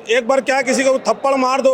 एक बार क्या किसी को थप्पड़ मार दो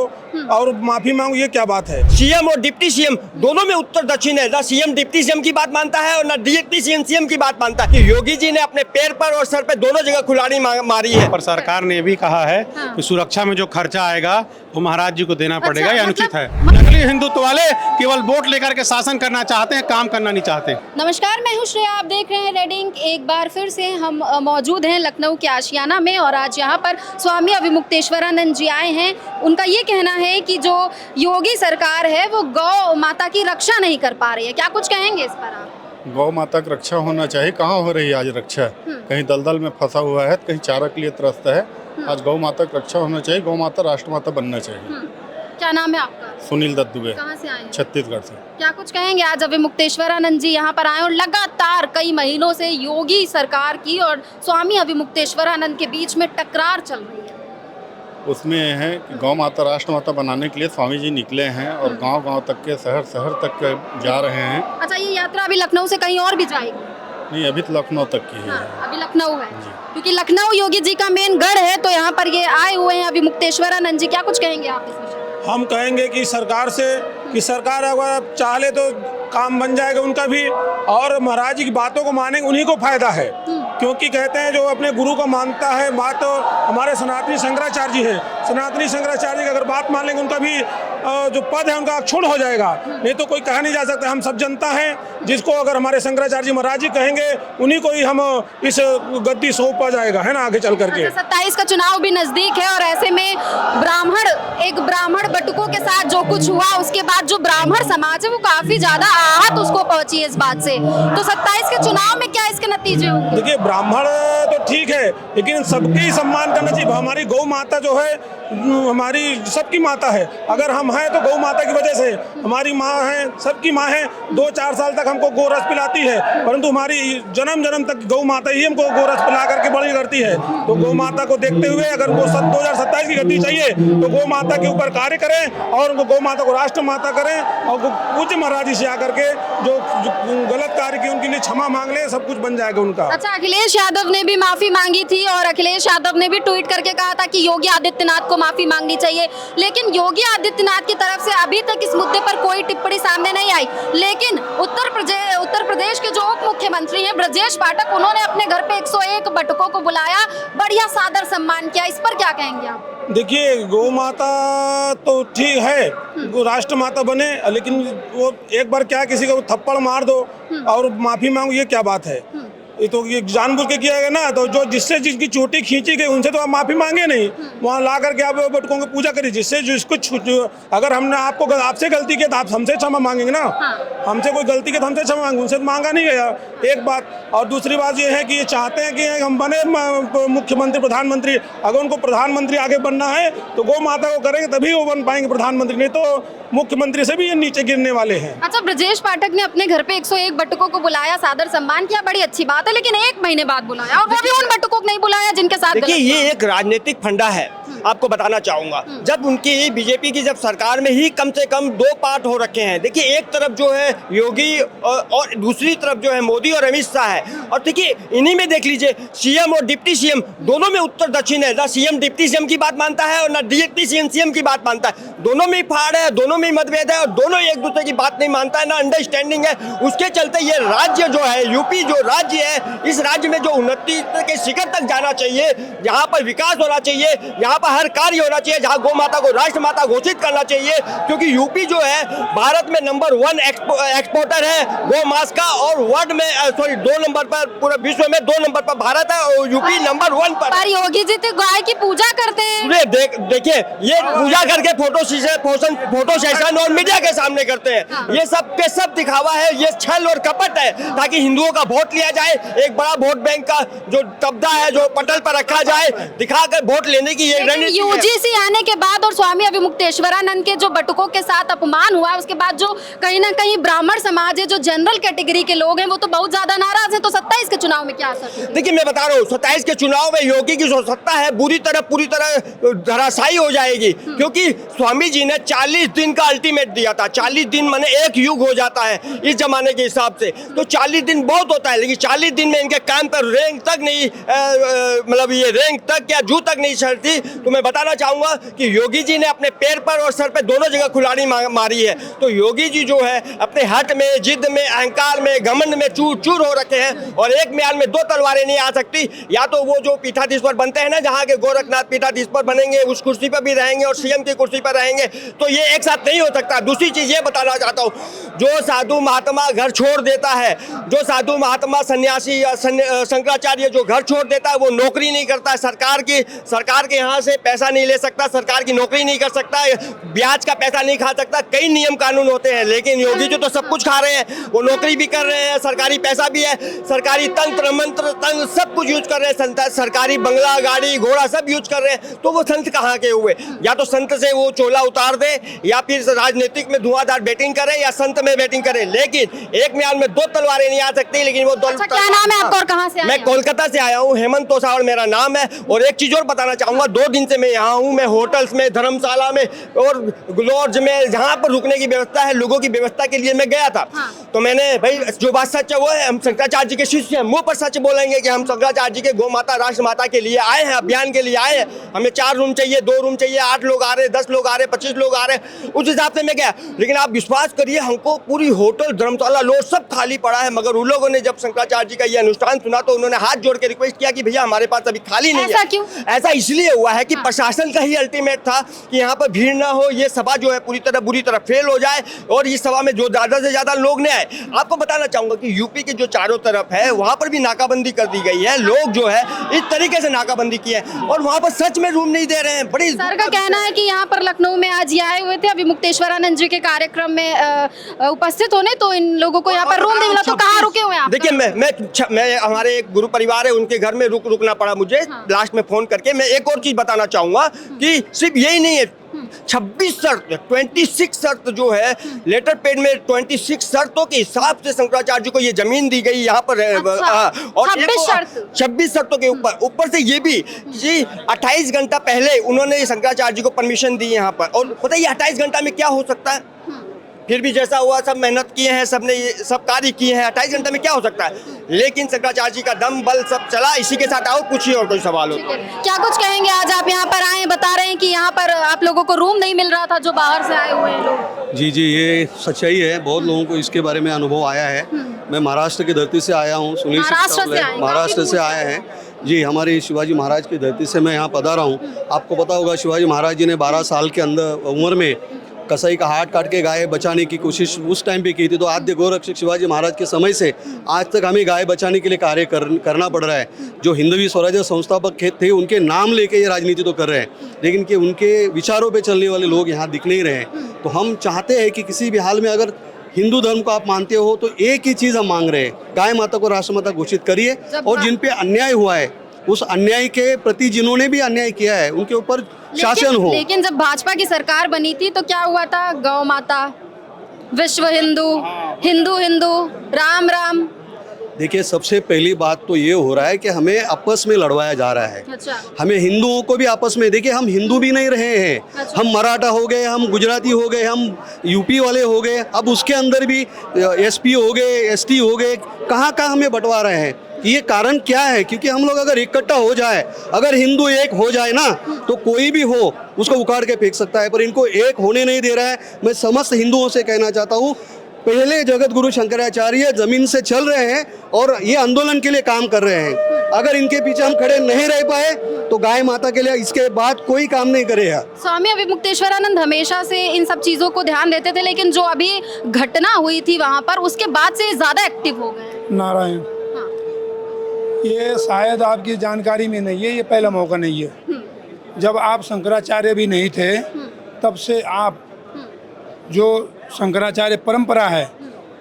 और माफी मांगो, ये क्या बात है? सीएम और डिप्टी सीएम दोनों में उत्तर दक्षिण है। ना सीएम डिप्टी सीएम की बात मानता है और ना डिप्टी सीएम सीएम की बात मानता है। कि योगी जी ने अपने पैर पर और सर पे दोनों जगह कुल्हाड़ी मारी है। पर सरकार ने भी कहा है कि सुरक्षा में जो खर्चा आएगा वो महाराज जी को देना पड़ेगा, ये अनुचित है। नकली हिंदुत्व वाले केवल वोट लेकर के शासन करना चाहते हैं, काम करना नहीं चाहते। नमस्कार, मैं हूं श्रेया, आप देख रहे हैं रेड इंक। एक बार फिर से हम मौजूद हैं लखनऊ के आशियाना में और आज यहाँ पर स्वामी अभिमुक्तेश्वरानंद जी आए हैं। उनका ये कहना है कि जो योगी सरकार है वो गौ माता की रक्षा नहीं कर पा रही है। क्या कुछ कहेंगे इस पर आप? गौ माता की रक्षा होना चाहिए। कहाँ हो रही है आज रक्षा? कहीं दलदल में फंसा हुआ है, कहीं चारा के लिए त्रस्त है। आज गौ माता की रक्षा होना चाहिए। गौ माता राष्ट्रमाता बनना चाहिए। क्या नाम है आपका? सुनील दत्त दुबे। कहाँ से आए हैं? छत्तीसगढ़ से। क्या कुछ कहेंगे? आज अभिमुक्तेश्वरानंद जी यहाँ पर आए और लगातार कई महीनों से योगी सरकार की और स्वामी अभिमुक्तेश्वरानंद के बीच में टकरार चल रही है। उसमें है कि गौ माता राष्ट्रमाता बनाने के लिए स्वामी जी निकले हैं और गांव-गांव तक के, शहर तक के जा रहे हैं। अच्छा, ये यात्रा अभी लखनऊ से कहीं और भी जाएगी? नहीं, अभी तो लखनऊ तक की है। अभी लखनऊ है क्योंकि लखनऊ योगी जी का मेन गढ़ है, तो यहाँ पर ये आए हुए हैं अभिमुक्तेश्वरानंद जी। क्या कुछ कहेंगे आप इस विषय? हम कहेंगे कि सरकार से कि सरकार अगर चाहे तो काम बन जाएगा उनका भी, और महाराज जी की बातों को मानेंगे उन्हीं को फायदा है। क्योंकि कहते हैं जो अपने गुरु को मानता है बात, तो हमारे सनातनी शंकराचार्य जी हैं। सनातनी शंकराचार्य जी की अगर बात मान लेंगे उनका भी जो पद है उनका क्षुण हो जाएगा। नहीं तो कोई कहा नहीं जा सकता। हम सब जनता हैं, जिसको अगर हमारे शंकराचार्य जी महाराज जी कहेंगे उन्हीं को ही हम इस गद्दी सौंपा जाएगा, है ना, आगे चल करके। 27 का चुनाव भी नजदीक है और ऐसे में एक ब्राह्मण बटुकों के साथ जो कुछ हुआ, उसके बाद जो ब्राह्मण समाज है वो काफी ज्यादा आहत उसको पहुंची है इस बात से। तो 27 के चुनाव में क्या इसके नतीजे होंगे? देखिए, ब्राह्मण तो ठीक है, लेकिन सबके ही सम्मान करना चाहिए। हमारी गौ माता जो है हमारी सबकी माता है। अगर हम हैं तो गौ माता की वजह से हमारी माँ है, सबकी माँ है। 2-4 साल तक हमको गोरस पिलाती है, परंतु हमारी जन्म तक गौ माता ही हमको गोरस पिला करके बड़ी करती है। तो गौ माता को देखते हुए अगर वो 2027 की गति चाहिए तो गौ माता के ऊपर कार्य करें और उनको गौ माता को राष्ट्र माता करें और पूज्य महाराज जी से आकर के जो गलत कार्य किए उनके लिए क्षमा मांग ले, सब कुछ बन जाएगा उनका। अच्छा, अखिलेश यादव ने भी माफी मांगी थी और अखिलेश यादव ने भी ट्वीट करके कहा था कि योगी आदित्यनाथ को माफी मांगनी चाहिए, लेकिन योगी आदित्यनाथ की तरफ से अभी तक इस मुद्दे पर कोई टिप्पणी सामने नहीं आई। लेकिन उत्तर प्रदेश के जो उप मुख्यमंत्री हैं ब्रजेश पाठक, उन्होंने अपने घर पे 101 बटुकों को बुलाया, बढ़िया सादर सम्मान किया। इस पर क्या कहेंगे आप? देखिए, गौ माता तो ठीक है, राष्ट्र माता बने, लेकिन वो एक बार क्या किसी को थप्पड़ मार दो और माफी मांगो, ये क्या बात है? ये तो ये जानबूझ के किया गया ना। तो जो जिससे जिसकी चोटी खींची गई उनसे तो आप माफी मांगे नहीं, वहाँ ला करके आप बटुकों की पूजा करिए। जिससे जिसको अगर हमने आपसे गलती की तो आप हमसे क्षमा मांगेंगे ना। हमसे कोई गलती की तो हमसे क्षमा मांगे, उनसे मांगा नहीं गया, एक बात। और दूसरी बात ये है कि ये चाहते हैं कि हम बने मुख्यमंत्री प्रधानमंत्री। अगर उनको प्रधानमंत्री आगे बनना है तो गौ माता को करेंगे तभी वो बन पाएंगे प्रधानमंत्री, नहीं तो मुख्यमंत्री से भी ये नीचे गिरने वाले हैं। अच्छा, ब्रजेश पाठक ने अपने घर पे 101 बटुकों को बुलाया, सादर सम्मान किया, बड़ी अच्छी बात है, लेकिन 1 महीने बाद बुलाया और वो भी उन बटुकों को नहीं बुलाया जिनके साथ। देखिए, ये एक राजनीतिक फंडा है, आपको बताना चाहूंगा। जब उनकी बीजेपी की जब सरकार में ही कम से कम 2 पार्ट हो रखे हैं। देखिए, एक तरफ जो है योगी और दूसरी तरफ जो है मोदी और अमित शाह है। और देखिए, इन्हीं में देख लीजिए सीएम और डिप्टी सीएम दोनों में उत्तर दक्षिण है। ना सीएम डिप्टी सीएम की बात मानता है और ना डिप्टी सीएम सीएम की बात मानता है। दोनों में ही फाड़ है, दोनों में ही मतभेद है और दोनों एक दूसरे की बात नहीं मानता है, ना अंडरस्टैंडिंग है। उसके चलते ये राज्य जो है, यूपी जो राज्य है, इस राज्य में जो उन्नति के शिखर तक जाना चाहिए, जहाँ पर विकास होना चाहिए, यहाँ पर हर कार्य होना चाहिए, जहाँ गौ माता को राष्ट्र माता घोषित करना चाहिए। क्योंकि यूपी जो है भारत में नंबर 1 एक्सपोर्टर है गौ मांस का और वर्ल्ड में 2 नंबर पर, पूरे विश्व में 2 नंबर पर भारत है और यूपी नंबर 1 पर। योगी जी तो गाय की पूजा करते हैं। देखिए, ये पूजा करके फोटो सेशन और मीडिया के सामने करते हैं। ये सब के सब दिखावा है, ये छल और कपट है ताकि हिंदुओं का वोट लिया जाए। एक बड़ा वोट बैंक का जो तबदा है जो पटल पर रखा जाए, दिखाकर वोट लेने की ये रणनीति है। यूजीसी आने के बाद और स्वामी अभिमुक्तेश्वरानंद के जो बटुकों के साथ अपमान हुआ, उसके बाद जो कहीं ना कहीं ब्राह्मण समाज है, जो जनरल कैटेगरी के लोग हैं, वो तो बहुत ज्यादा नाराज है। तो 27 के चुनाव में क्या असर? देखिए, मैं बता रहा हूँ, 27 के चुनाव में योगी की जो सत्ता है पूरी तरह धराशायी हो जाएगी। क्योंकि स्वामी जी ने 40 दिन का अल्टीमेट दिया था। 40 दिन माने एक युग हो जाता है इस जमाने के हिसाब से, तो 40 दिन बहुत होता है, लेकिन 40 दिन में इनके काम पर रैंक तक नहीं, मतलब ये रैंक तक या जू तक नहीं चढ़ती। तो मैं बताना चाहूंगा कि योगी जी ने अपने पैर पर और सर पे दोनों जगह कुल्हाड़ी मारी है। तो योगी जी जो है अपने हट में, जिद में, अहंकार में, घमंड में चूर चूर हो रखे हैं, और एक म्यान में दो तलवारें नहीं आ सकती। या तो वो जो पीठाधीश्वर बनते हैं ना, जहाँ के गोरखनाथ पीठाधीश्वर बनेंगे, उस कुर्सी पर भी रहेंगे और सीएम की कुर्सी पर रहेंगे, तो ये एक साथ नहीं हो सकता। दूसरी चीज ये बताना चाहता हूँ, जो साधु महात्मा घर छोड़ देता है, जो साधु महात्मा सन्यासी या शंकराचार्य जो घर छोड़ देता है, वो नौकरी नहीं करता है, सरकार के यहाँ से पैसा नहीं ले सकता, सरकार की नौकरी नहीं कर सकता, ब्याज का पैसा नहीं खा सकता, कई नियम कानून होते हैं। लेकिन योगी जी तो सब कुछ खा रहे हैं, वो नौकरी भी कर रहे हैं, सरकारी पैसा भी है, सरकारी तंत्र मंत्र तंत्र सब कुछ यूज कर रहे हैं, सरकारी बंगला गाड़ी घोड़ा सब यूज कर रहे हैं। तो वो संत कहाँ के हुए? या तो संत से वो चोला उतार दे, या फिर राजनीतिक में धुआंधार बैटिंग करे, या संत में बैटिंग करे। लेकिन एक म्यान में दो तलवारें नहीं आ सकती। लेकिन वो अच्छा, क्या नाम है आपका और कहाँ से आए मैं हैं? कोलकाता से आया हूँ, हेमंत तोसावड़ मेरा नाम है। और एक चीज और बताना चाहूंगा, 2 दिन से मैं यहाँ हूँ, मैं होटल्स में, धर्मशाला में और लॉज में, जहाँ पर रुकने की व्यवस्था है, लोगों की व्यवस्था के लिए मैं गया था। तो मैंने भाई जो बात सच है वो है, हम शंकराचार्य जी के शिष्य हैं, मुंह पर सच बोलेंगे कि हम शंकराचार्य जी के गौ माता राष्ट्र माता के लिए आए हैं, अभियान के लिए आए हैं। हमें 4 रूम चाहिए, 2 रूम चाहिए, 8 लोग आ रहे, 10 लोग आ रहे, 25 लोग आ रहे, उस हिसाब से मैं गया। लेकिन आप विश्वास करिए, हमको पूरी होटल, धर्मशाला, लॉज सब खाली पड़ा है। मगर उन लोगों ने जब शंकराचार्य जी का ये अनुष्ठान सुना तो उन्होंने हाथ जोड़ के रिक्वेस्ट किया कि भैया हमारे पास अभी खाली नहीं है। ऐसा क्यों? ऐसा इसलिए हुआ है कि प्रशासन का ही अल्टीमेट था कि यहाँ पर भीड़ ना हो, ये सभा जो है पूरी तरह बुरी तरह फेल हो जाए, और इस सभा में जो ज्यादा से ज्यादा लोग न आए। आपको बताना चाहूंगा कि यूपी के जो चारों तरफ है वहां पर भी नाकाबंदी कर दी गई है, लोग जो है इस तरीके से नाकाबंदी की है, और वहां पर सच में रूम नहीं दे रहे हैं। बड़ी सर का कहना है कि यहाँ पर लखनऊ में आज ये आए हुए थे अभी मुक्तेश्वरानंद जी के कार्यक्रम में उपस्थित होने, तो इन लोगों को यहाँ पर रूम नहीं मिला, तो कहाँ रुके हुए आप? देखिए, मैं हमारे एक गुरु परिवार है, उनके घर में रुकना पड़ा मुझे। लास्ट में फोन करके मैं एक और चीज बताना चाहूंगा कि सिर्फ यही नहीं है, 26 शर्त जो है लेटर पेड में 26 शर्तों के हिसाब से शंकराचार्य जी को ये जमीन दी गई यहाँ पर। अच्छा, और 26 शर्तों के ऊपर से ये भी कि 28 घंटा पहले उन्होंने शंकराचार्य जी को परमिशन दी यहाँ पर। और पता है ये 28 घंटा में क्या हो सकता है? फिर भी जैसा हुआ, सब मेहनत किए हैं, सबने ये सब कार्य किए हैं, 28 घंटे में क्या हो सकता है? लेकिन शंकराचार्य जी का दम बल सब चला। इसी के साथ आओ पूछिए और कोई सवाल हो तो। क्या कुछ कहेंगे? आज आप यहाँ पर आए, बता रहे हैं कि यहाँ पर आप लोगों को रूम नहीं मिल रहा था, जो बाहर से आए हुए हैं लोग। जी, ये सच्चाई है। बहुत लोगों को इसके बारे में अनुभव आया है। मैं महाराष्ट्र की धरती से आया हूँ, सुनील महाराष्ट्र से आए हैं जी। हमारे शिवाजी महाराज की धरती से मैं यहाँ पधारा हूँ। आपको पता होगा शिवाजी महाराज जी ने 12 साल के अंदर उम्र में कसाई का हाथ काट के गाय बचाने की कोशिश उस टाइम पे की थी। तो आद्य गोरक्षक शिवाजी महाराज के समय से आज तक हमें गाय बचाने के लिए कार्य करना पड़ रहा है। जो हिंदवी स्वराज्य संस्थापक थे उनके नाम लेके ये राजनीति तो कर रहे हैं, लेकिन कि उनके विचारों पे चलने वाले लोग यहाँ दिख नहीं रहे हैं। तो हम चाहते हैं कि किसी भी हाल में अगर हिंदू धर्म को आप मानते हो तो एक ही चीज़ हम मांग रहे हैं, गाय माता को राष्ट्रमाता घोषित करिए, और जिन पे अन्याय हुआ है उस अन्याय के प्रति जिन्होंने भी अन्याय किया है उनके ऊपर शासन हो। लेकिन जब भाजपा की सरकार बनी थी तो क्या हुआ था? गौ माता, विश्व हिंदू, हिंदू हिंदू, राम राम। देखिए, सबसे पहली बात तो ये हो रहा है कि हमें आपस में लड़वाया जा रहा है। अच्छा। हमें हिंदुओं को भी आपस में, देखिए हम हिंदू भी नहीं रहे हैं। अच्छा। हम मराठा हो गए, हम गुजराती हो गए, हम यूपी वाले हो गए, अब उसके अंदर भी एसपी हो गए, एसटी हो गए, कहाँ कहाँ हमें बंटवा रहे हैं। ये कारण क्या है? क्योंकि हम लोग अगर इकट्ठा हो जाए, अगर हिंदू एक हो जाए ना, तो कोई भी हो उसको उखाड़ के फेंक सकता है, पर इनको एक होने नहीं दे रहा है। मैं समस्त हिंदुओं से कहना चाहता हूँ, पहले जगत गुरु शंकराचार्य जमीन से चल रहे हैं और ये आंदोलन के लिए काम कर रहे हैं। अगर इनके पीछे हम खड़े नहीं रह पाए तो गाय माता के लिए इसके बाद कोई काम नहीं करेगा। स्वामी अभी मुक्तेश्वरानंद हमेशा से इन सब चीजों को ध्यान देते थे, लेकिन जो अभी घटना हुई थी वहां पर, उसके बाद से ज्यादा एक्टिव हो गए। नारायण, ये शायद आपकी जानकारी में नहीं है, ये पहला मौका नहीं है। जब आप शंकराचार्य भी नहीं थे तब से आप जो शंकराचार्य परंपरा है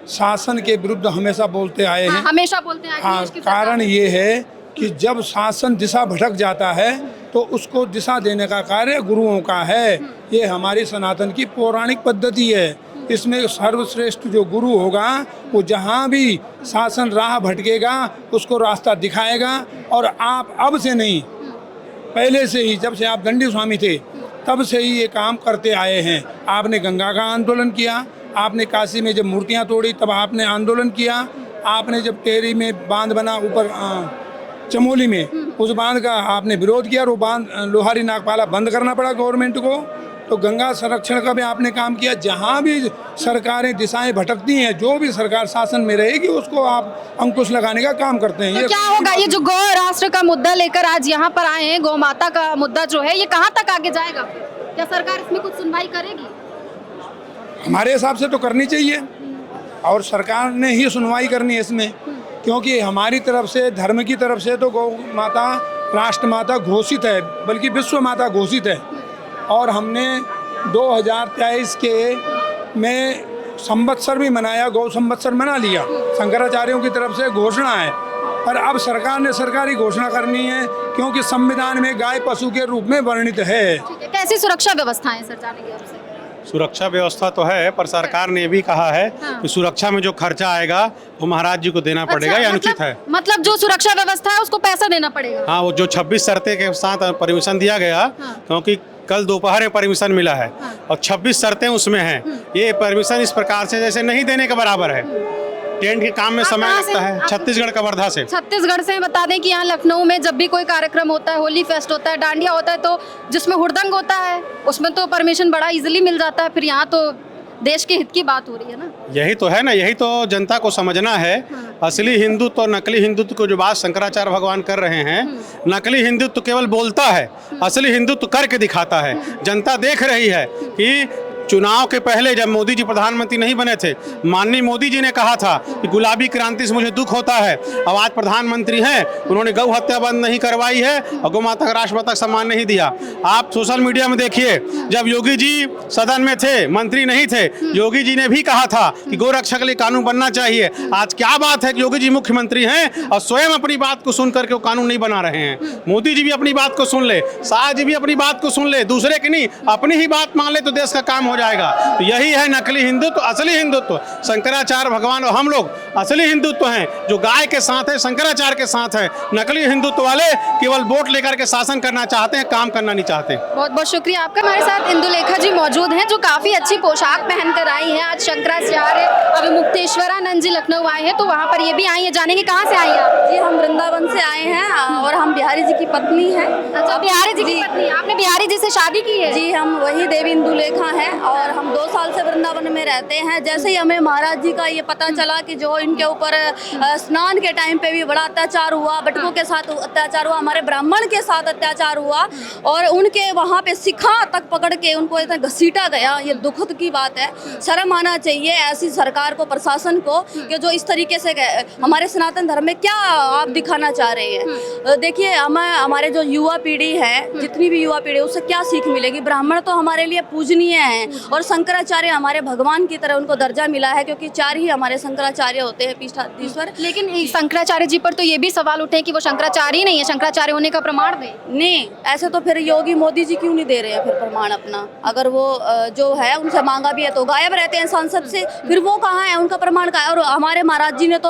शासन के विरुद्ध हमेशा बोलते आए हैं। हमेशा बोलते हैं। हाँ, कारण ये है कि जब शासन दिशा भटक जाता है तो उसको दिशा देने का कार्य गुरुओं का है। ये हमारी सनातन की पौराणिक पद्धति है। इसमें सर्वश्रेष्ठ जो गुरु होगा वो जहाँ भी शासन राह भटकेगा उसको रास्ता दिखाएगा। और आप अब से नहीं, पहले से ही, जब से आप दंडी स्वामी थे तब से ही ये काम करते आए हैं। आपने गंगा का आंदोलन किया, आपने काशी में जब मूर्तियां तोड़ी तब आपने आंदोलन किया, आपने जब टेहरी में बांध बना ऊपर चमोली में, उस बांध का आपने विरोध किया और वो बांध लोहारी नागपाला बंद करना पड़ा गवर्नमेंट को। तो गंगा संरक्षण का भी आपने काम किया। जहाँ भी सरकारें दिशाएं भटकती हैं, जो भी सरकार शासन में रहेगी उसको आप अंकुश लगाने का काम करते हैं। तो क्या होगा ये जो गौ राष्ट्र का मुद्दा लेकर आज यहाँ पर आए हैं, गौ माता का मुद्दा जो है ये कहाँ तक आगे जाएगा? क्या सरकार इसमें कुछ सुनवाई करेगी? हमारे हिसाब से तो करनी चाहिए और सरकार ने ही सुनवाई करनी है इसमें, क्योंकि हमारी तरफ से, धर्म की तरफ से तो गौ माता राष्ट्र माता घोषित है, बल्कि विश्व माता घोषित है। और हमने 2023 के में संवत्सर भी मनाया, गौ संवत्सर मना लिया, शंकराचार्यों की तरफ से घोषणा है। पर अब सरकार ने सरकारी घोषणा करनी है, क्योंकि संविधान में गाय पशु के रूप में वर्णित है। कैसी सुरक्षा व्यवस्थाएं सर जानेंगे आपसे? सुरक्षा व्यवस्था तो है, पर सरकार ने भी कहा है कि सुरक्षा में जो खर्चा आएगा वो महाराज जी को देना पड़ेगा, ये अनुचित है। मतलब जो सुरक्षा व्यवस्था है उसको पैसा देना पड़ेगा? हाँ, वो जो 26 शर्तें के साथ परमिशन दिया गया, क्योंकि कल दोपहर में परमिशन मिला है और 26 शर्तें उसमें हैं। ये परमिशन इस प्रकार से जैसे नहीं देने के बराबर है। टेंट के काम में समय लगता है। छत्तीसगढ़ का वर्धा से। छत्तीसगढ़ से बता दें कि यहाँ लखनऊ में जब भी कोई कार्यक्रम होता है, होली फेस्ट होता है, डांडिया होता है, तो जिसमें हुड़दंग होता है उसमें तो परमिशन बड़ा इजीली मिल जाता है। फिर यहाँ तो देश के हित की बात हो रही है ना। यही तो है ना, यही तो जनता को समझना है। असली हिंदुत्व और नकली हिंदुत्व को जो बात शंकराचार्य भगवान कर रहे हैं, नकली हिंदुत्व केवल बोलता है, असली हिंदुत्व करके दिखाता है। जनता देख रही है कि चुनाव के पहले जब मोदी जी प्रधानमंत्री नहीं बने थे, माननीय मोदी जी ने कहा था कि गुलाबी क्रांति से मुझे दुख होता है। अब आज प्रधानमंत्री हैं, उन्होंने गौ हत्या बंद नहीं करवाई है और गौ माता का राष्ट्रपिता का सम्मान नहीं दिया। आप सोशल मीडिया में देखिए, जब योगी जी सदन में थे, मंत्री नहीं थे, योगी जी ने भी कहा था कि गौ रक्षा के लिए कानून बनना चाहिए। आज क्या बात है कि योगी जी मुख्यमंत्री हैं और स्वयं अपनी बात को सुन करके वो कानून नहीं बना रहे हैं। मोदी जी भी अपनी बात को सुन ले, शाह जी भी अपनी बात को सुन ले, दूसरे की नहीं, अपनी ही बात मान ले तो देश का काम जाएगा। तो यही है नकली हिंदुत्व, असली हिंदुत्व। शंकराचार्य भगवान और हम लोग असली हिंदुत्व हैं, जो गाय के साथ है, शंकराचार्य के साथ है। नकली हिंदुत्व वाले केवल वोट लेकर के शासन करना चाहते हैं, काम करना नहीं चाहते। बहुत बहुत शुक्रिया आपका। हमारे साथ इंदुलेखा जी मौजूद हैं, जो काफी अच्छी पोशाक पहनकर आई हैं। आज शंकराचार्य अभिमुक्तेश्वरानंद जी लखनऊ आए हैं, तो वहाँ पर ये भी आई है। जानेंगे कहाँ से आई हैं आप? जी, हम वृंदावन से आए हैं और हम बिहारी जी की पत्नी हैं। अच्छा, बिहारी जी की पत्नी। आपने बिहारी जी से शादी की है? जी, हम वही देवी इंदुलेखा हैं और हम 2 साल से वृंदावन में रहते हैं। जैसे ही हमें महाराज जी का ये पता चला कि जो इनके ऊपर स्नान के टाइम पे भी बड़ा अत्याचार हुआ, बटुकों के साथ अत्याचार हुआ, हमारे ब्राह्मण के साथ अत्याचार हुआ और उनके वहाँ पे सिखा तक पकड़ के उनको इतना घसीटा गया, ये दुखद की बात है। शर्म आना चाहिए ऐसी सरकार को, प्रशासन को, कि जो इस तरीके से हमारे सनातन धर्म में क्या आप दिखाना चाह रहे हैं। देखिए, हमारे जो युवा पीढ़ी है, जितनी भी युवा पीढ़ी, उससे क्या सीख मिलेगी। ब्राह्मण तो हमारे लिए पूजनीय हैं और शंकराचार्य हमारे भगवान की तरह उनको दर्जा मिला है, क्योंकि 4 ही हमारे शंकराचार्य होते हैं पीठाधीश्वर। लेकिन शंकराचार्य जी पर तो ये भी सवाल उठे कि वो शंकराचार्य ही नहीं है, शंकराचार्य होने का प्रमाण दें। नहीं, ऐसे तो फिर योगी मोदी जी क्यों नहीं दे रहे हैं फिर प्रमाण अपना? अगर वो जो है उनसे मांगा भी है तो गायब रहते हैं संसद से, फिर वो कहाँ है, उनका प्रमाण कहाँ है? और हमारे महाराज जी ने तो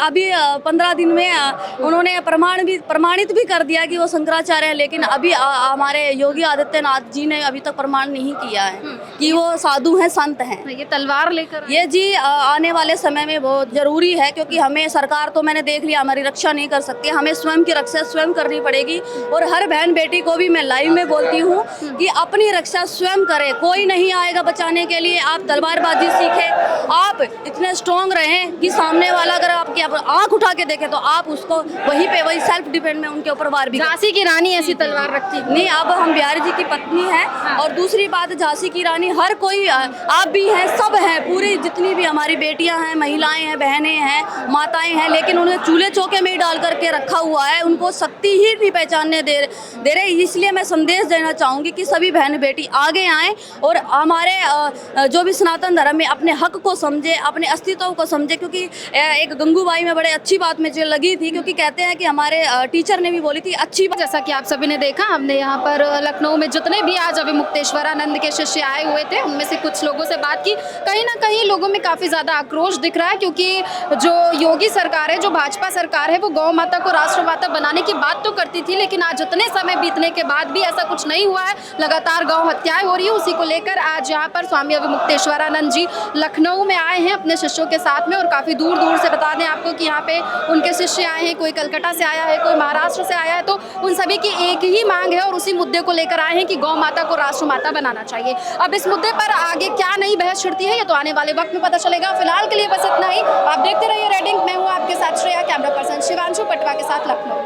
अभी 15 दिन में उन्होंने प्रमाणित भी कर दिया कि वो शंकराचार्य है, लेकिन अभी हमारे योगी आदित्यनाथ जी ने अभी तक प्रमाण नहीं किया है कि वो साधु हैं, संत हैं। ये तलवार लेकर ये जी आने वाले समय में बहुत जरूरी है, क्योंकि हमें सरकार तो मैंने देख लिया हमारी रक्षा नहीं कर सकती, हमें स्वयं की रक्षा स्वयं करनी पड़ेगी। और हर बहन बेटी को भी मैं लाइव में बोलती हूँ कि अपनी रक्षा स्वयं करें, कोई नहीं आएगा बचाने के लिए। आप तलवारबाजी सीखें, आप इतने स्ट्रॉन्ग रहें कि सामने वाला अगर आपकी आंख उठा के देखे तो आप उसको वहीं पे वही सेल्फ डिफेंड में उनके ऊपर वार भी। झांसी की रानी ऐसी तलवार रखती नहीं, अब हम बिहारी जी की पत्नी हैं। और दूसरी बात, झांसी की रानी हर कोई, आप भी हैं, सब हैं, पूरी जितनी भी हमारी बेटियां हैं, महिलाएं हैं, बहनें हैं, माताएं हैं, लेकिन उन्हें चूल्हे चौके में ही डाल करके रखा हुआ है, उनको शक्ति ही नहीं पहचानने दे रहे। इसलिए मैं संदेश देना चाहूँगी कि सभी बहन बेटी आगे आएँ और हमारे जो भी सनातन धर्म में अपने हक को समझे, अपने अस्तित्व को समझे। क्योंकि एक गंगूबाई में बड़े अच्छी बात मुझे लगी थी, क्योंकि कहते हैं कि हमारे टीचर ने भी बोली थी अच्छी बात। जैसा कि आप सभी ने देखा, हमने यहाँ पर लखनऊ में जितने भी आज अभिमुक्तेश्वरानंद के शिष्य आए आए हुए थे, उनमें से कुछ लोगों से बात की। कहीं ना कहीं लोगों में काफ़ी ज़्यादा आक्रोश दिख रहा है, क्योंकि जो योगी सरकार है, जो भाजपा सरकार है, वो गौ माता को राष्ट्र माता बनाने की बात तो करती थी, लेकिन आज इतने समय बीतने के बाद भी ऐसा कुछ नहीं हुआ है। लगातार गौ हत्याएं हो रही है। उसी को लेकर आज यहाँ पर स्वामी अवमुक्तेश्वरानंद जी लखनऊ में आए हैं अपने शिष्यों के साथ में, और काफ़ी दूर दूर से बता दें आपको कि यहाँ पे उनके शिष्य आए हैं, कोई कलकत्ता से आया है, कोई महाराष्ट्र से आया है। तो उन सभी की एक ही मांग है और उसी मुद्दे को लेकर आए हैं कि गौ माता को राष्ट्र माता बनाना चाहिए। अब इस मुद्दे पर आगे क्या नई बहस छिड़ती है, ये तो आने वाले वक्त में पता चलेगा। फिलहाल के लिए बस इतना ही। आप देखते रहिए रेड इंक। मैं हूँ आपके साथ श्रेया, कैमरा पर्सन शिवांशु पटवा के साथ लखनऊ।